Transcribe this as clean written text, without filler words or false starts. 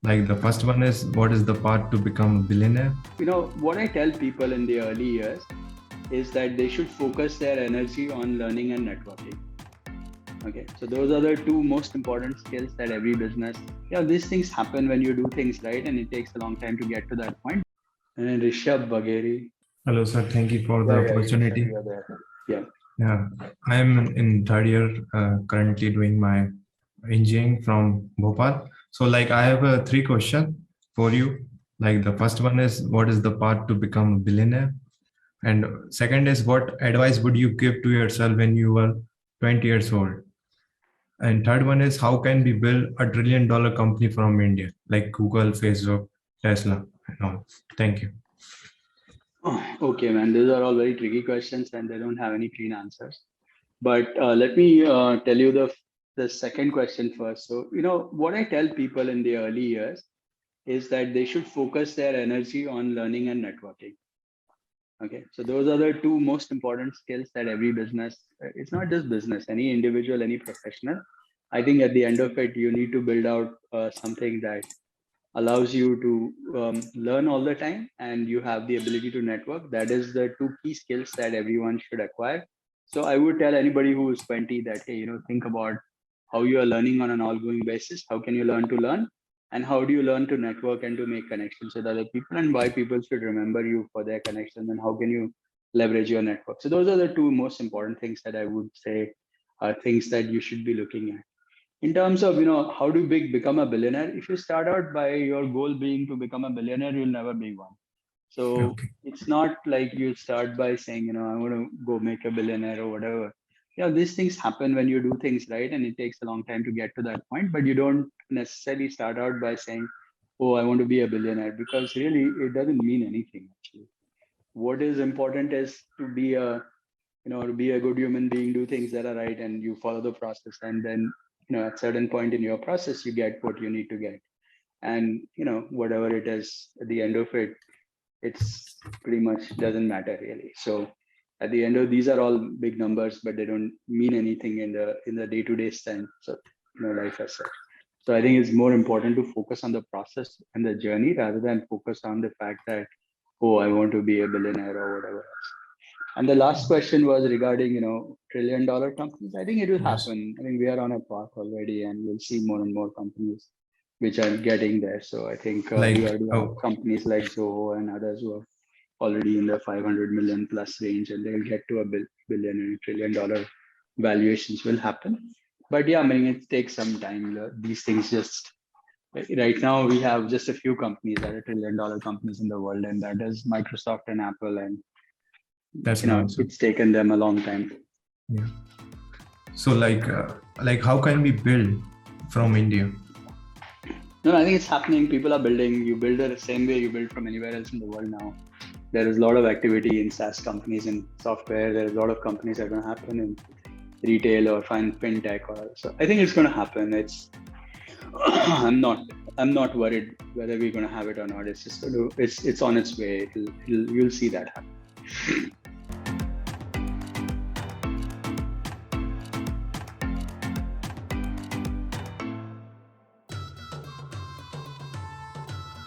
Like the first one is, what is the path to become a billionaire? What I tell people in the early years is that they should focus their energy on learning and networking. Okay, so those are the two most important skills that every business, these things happen when you do things right, and it takes a long time to get to that point. And then Rishabh Bagheri. Hello, sir. Thank you for the opportunity. Yeah. Yeah, I'm in third year, currently doing my engineering from Bhopal. So like I have three questions for you. Like the first one is, what is the path to become a billionaire? And second is, what advice would you give to yourself when you were 20 years old? And third one is, how can we build $1 trillion company from India, like Google, Facebook, Tesla, and all? Thank you. Okay, man, these are all very tricky questions and they don't have any clean answers. But let me tell you the second question first. So, what I tell people in the early years is that they should focus their energy on learning and networking. Okay, so those are the two most important skills that every business, it's not just business, any individual, any professional. I think at the end of it, you need to build out something that allows you to learn all the time, and you have the ability to network. That is the two key skills that everyone should acquire. So I would tell anybody who is 20 that, hey, think about how you are learning on an ongoing basis. How can you learn to learn? And how do you learn to network and to make connections with other people, and why people should remember you for their connections, and how can you leverage your network? So those are the two most important things that I would say are things that you should be looking at. In terms of, how do you become a billionaire? If you start out by your goal being to become a billionaire, you'll never be one. So It's not like you start by saying, I want to go make a billionaire or whatever. These things happen when you do things right, and it takes a long time to get to that point, but you don't necessarily start out by saying, oh, I want to be a billionaire, because really it doesn't mean anything actually. What is important is to be a good human being, do things that are right, and you follow the process, and then at certain point in your process you get what you need to get, and whatever it is at the end of it, it's pretty much doesn't matter really. So at the end of, these are all big numbers, but they don't mean anything in the day-to-day sense of life as such. So I think it's more important to focus on the process and the journey rather than focus on the fact that, oh, I want to be a billionaire or whatever else. And the last question was regarding, $1 trillion companies. I think it will happen. I think we are on a path already, and we'll see more and more companies which are getting there. So I think we already have companies like Zoho and others who are already in the 500 million plus range, and they'll get to a billion and $1 trillion valuations will happen. But yeah, I mean, it takes some time. These things just, right now we have just a few companies that are $1 trillion companies in the world, and that is Microsoft and Apple, and that's it's taken them a long time. Yeah. So like how can we build from India? No, I think it's happening. People are building. You build it the same way you build from anywhere else in the world now. There is a lot of activity in SaaS companies and software. There is a lot of companies that are going to happen in retail or fintech. So I think it's going to happen. I'm not worried whether we're going to have it or not. It's just it's on its way. You'll see that happen.